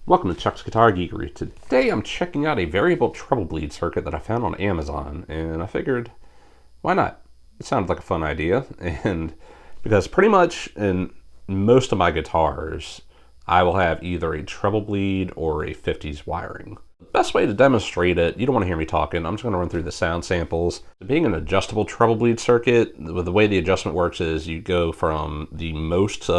Welcome to Chuck's Guitar Geekery. Today I'm checking out a variable treble bleed circuit that I found on Amazon, and I figured, why not? It sounded like a fun idea, and because pretty much in most of my guitars, I will have either a treble bleed or a 50s wiring. The best way to demonstrate it, you don't want to hear me talking, I'm just going to run through the sound samples. Being an adjustable treble bleed circuit, the way the adjustment works is you go from the most,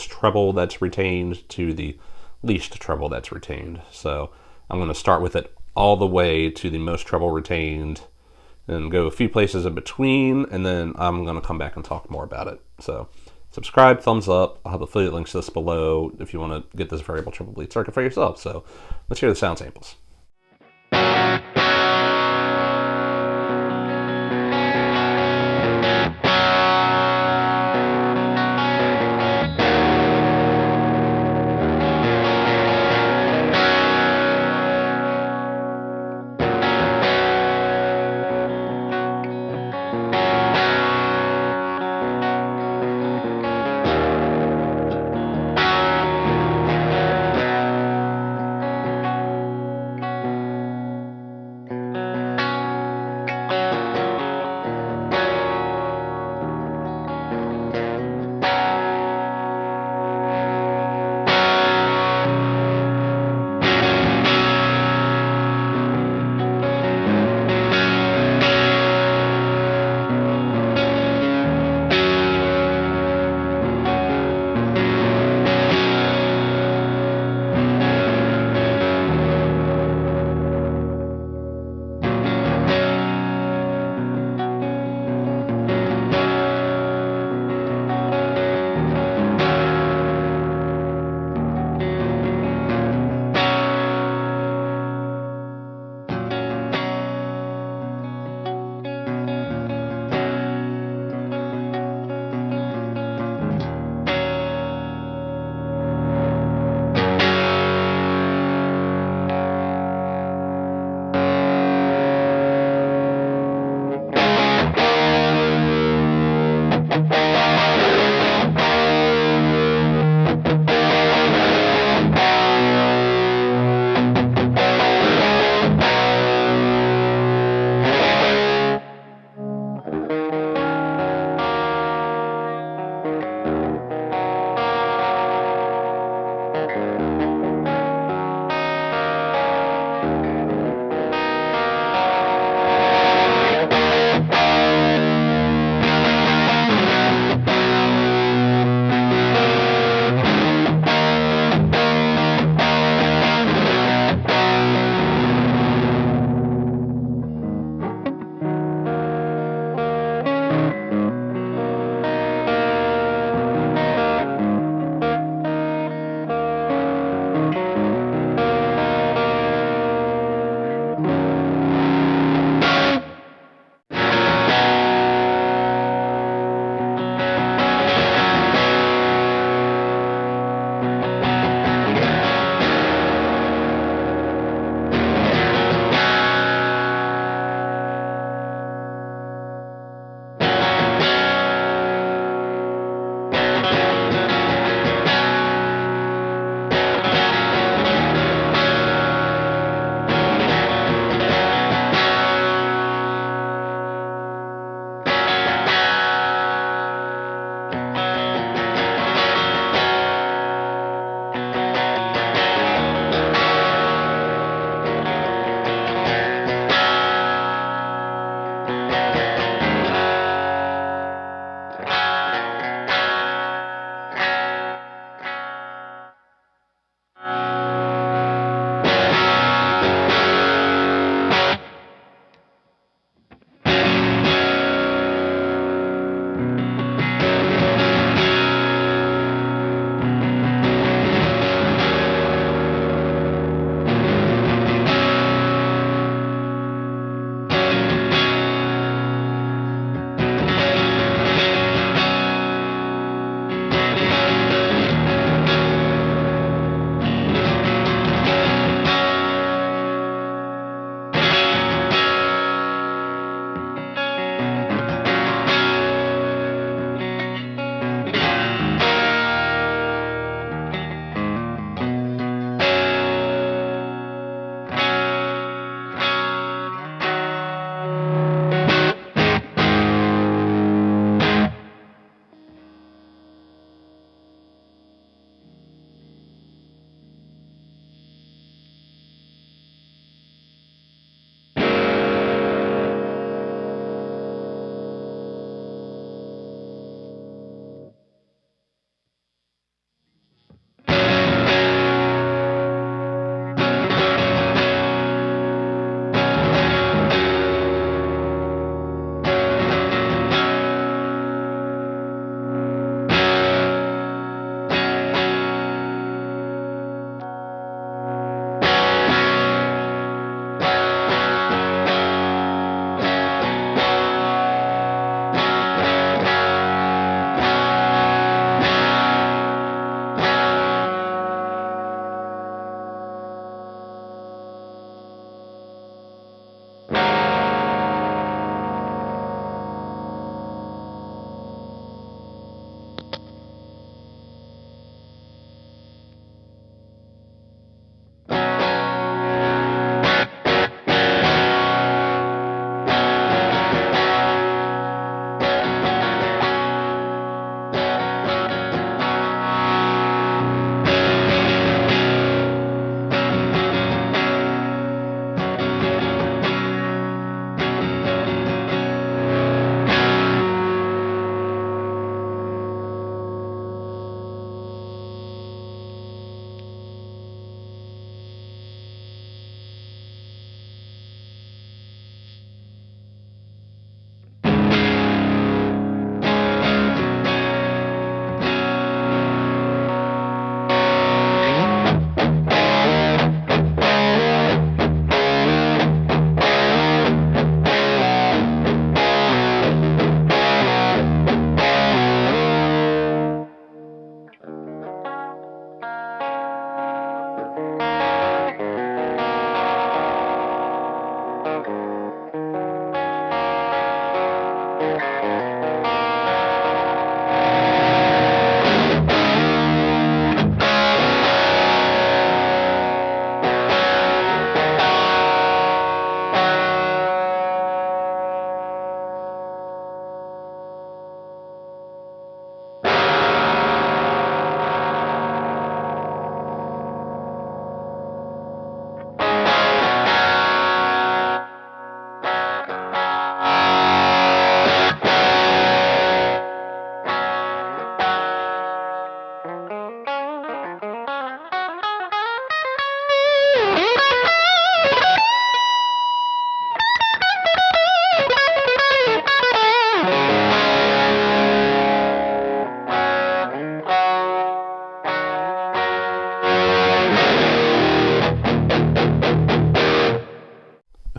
treble that's retained to the least treble that's retained. So I'm going to start with it all the way to the most treble retained and go a few places in between, and then I'm going to come back and talk more about it. So subscribe, thumbs up. I'll have affiliate links to this below if you want to get this variable treble bleed circuit for yourself. So let's hear the sound samples.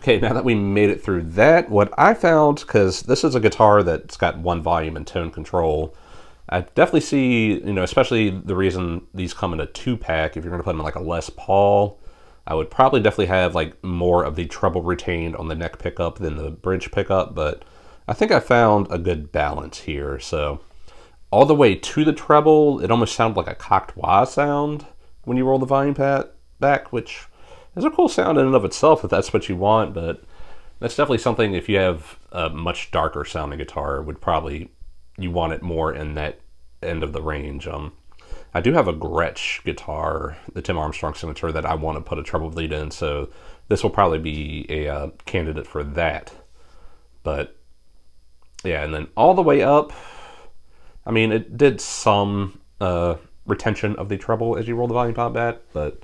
Okay, now that we made it through that, what I found, because this is a guitar that's got one volume and tone control, I definitely see, especially the reason these come in a 2-pack, if you're going to put them in like a Les Paul, I would probably definitely have like more of the treble retained on the neck pickup than the bridge pickup, but I think I found a good balance here. So all the way to the treble, it almost sounded like a cocked wah sound when you roll the volume pad back, which is a cool sound in and of itself if that's what you want, but that's definitely something, if you have a much darker sounding guitar, you want it more in that end of the range. I do have a Gretsch guitar, the Tim Armstrong signature, that I want to put a treble bleed in, so this will probably be a candidate for that. But yeah, and then all the way up, I mean, it did some retention of the treble as you roll the volume knob back, but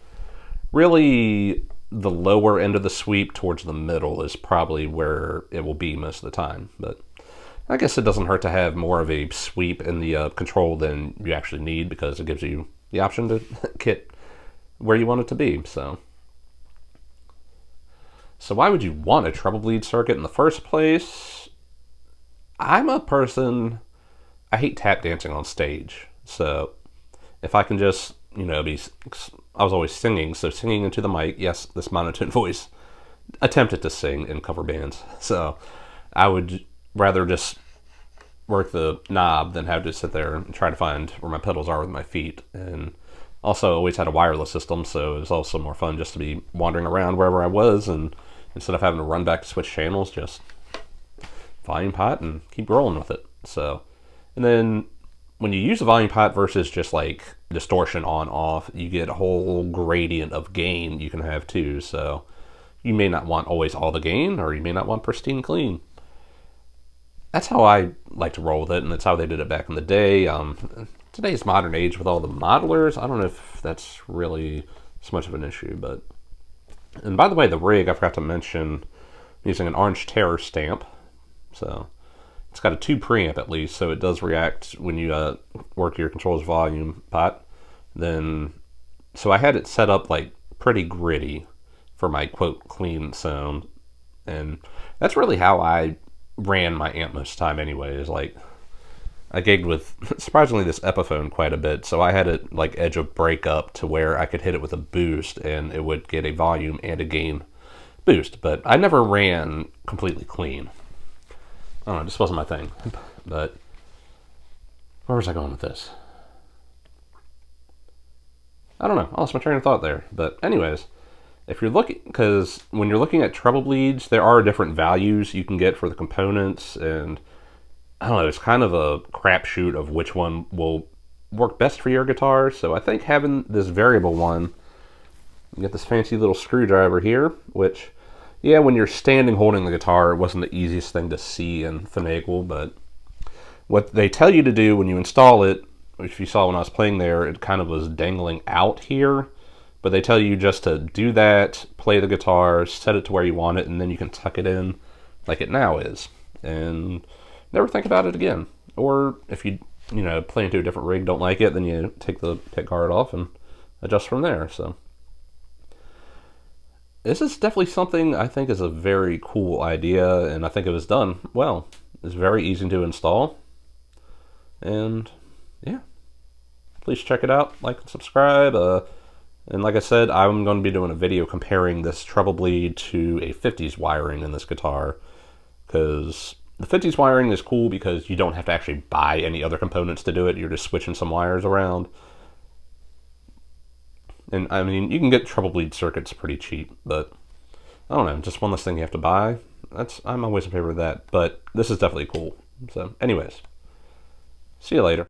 really the lower end of the sweep towards the middle is probably where it will be most of the time. But I guess it doesn't hurt to have more of a sweep in the control than you actually need, because it gives you the option to kit where you want it to be. So why would you want a treble bleed circuit in the first place? I'm a person, I hate tap dancing on stage. So if I can just, I was always singing, so singing into the mic, yes, this monotone voice, attempted to sing in cover bands. So I would rather just work the knob than have to sit there and try to find where my pedals are with my feet. And also always had a wireless system, so it was also more fun just to be wandering around wherever I was, and instead of having to run back to switch channels, just volume pot and keep rolling with it. So, and then when you use the volume pot versus just like distortion on off, you get a whole gradient of gain you can have too. So you may not want always all the gain, or you may not want pristine clean. That's how I like to roll with it, and that's how they did it back in the day. Today's modern age with all the modelers, I don't know if that's really so much of an issue. But, and by the way, the rig, I forgot to mention, I'm using an Orange Terror stamp. So it's got a 2 preamp at least, so it does react when you work your controls volume pot. Then, so I had it set up like pretty gritty for my quote clean sound, and that's really how I ran my amp most of the time anyway. Is like I gigged with surprisingly this Epiphone quite a bit, so I had it like edge of breakup to where I could hit it with a boost and it would get a volume and a gain boost, but I never ran completely clean. I don't know, this wasn't my thing. But where was I going with this? I don't know, I lost my train of thought there. But anyways, if you're looking, because when you're looking at treble bleeds, there are different values you can get for the components, and I don't know, it's kind of a crapshoot of which one will work best for your guitar. So I think having this variable one, you get this fancy little screwdriver here, which, yeah, when you're standing holding the guitar, it wasn't the easiest thing to see and finagle, but what they tell you to do when you install it, if you saw when I was playing there, it kind of was dangling out here. But they tell you just to do that, play the guitar, set it to where you want it, and then you can tuck it in like it now is. And never think about it again. Or if you play into a different rig, don't like it, then you take the pick guard off and adjust from there. So this is definitely something I think is a very cool idea, and I think it was done well. It's very easy to install. And yeah, please check it out, like and subscribe. And like I said, I'm going to be doing a video comparing this treble bleed to a 50s wiring in this guitar, because the 50s wiring is cool because you don't have to actually buy any other components to do it. You're just switching some wires around. And I mean, you can get treble bleed circuits pretty cheap, but I don't know, just one less thing you have to buy. I'm always in favor of that, but this is definitely cool. So anyways, see you later.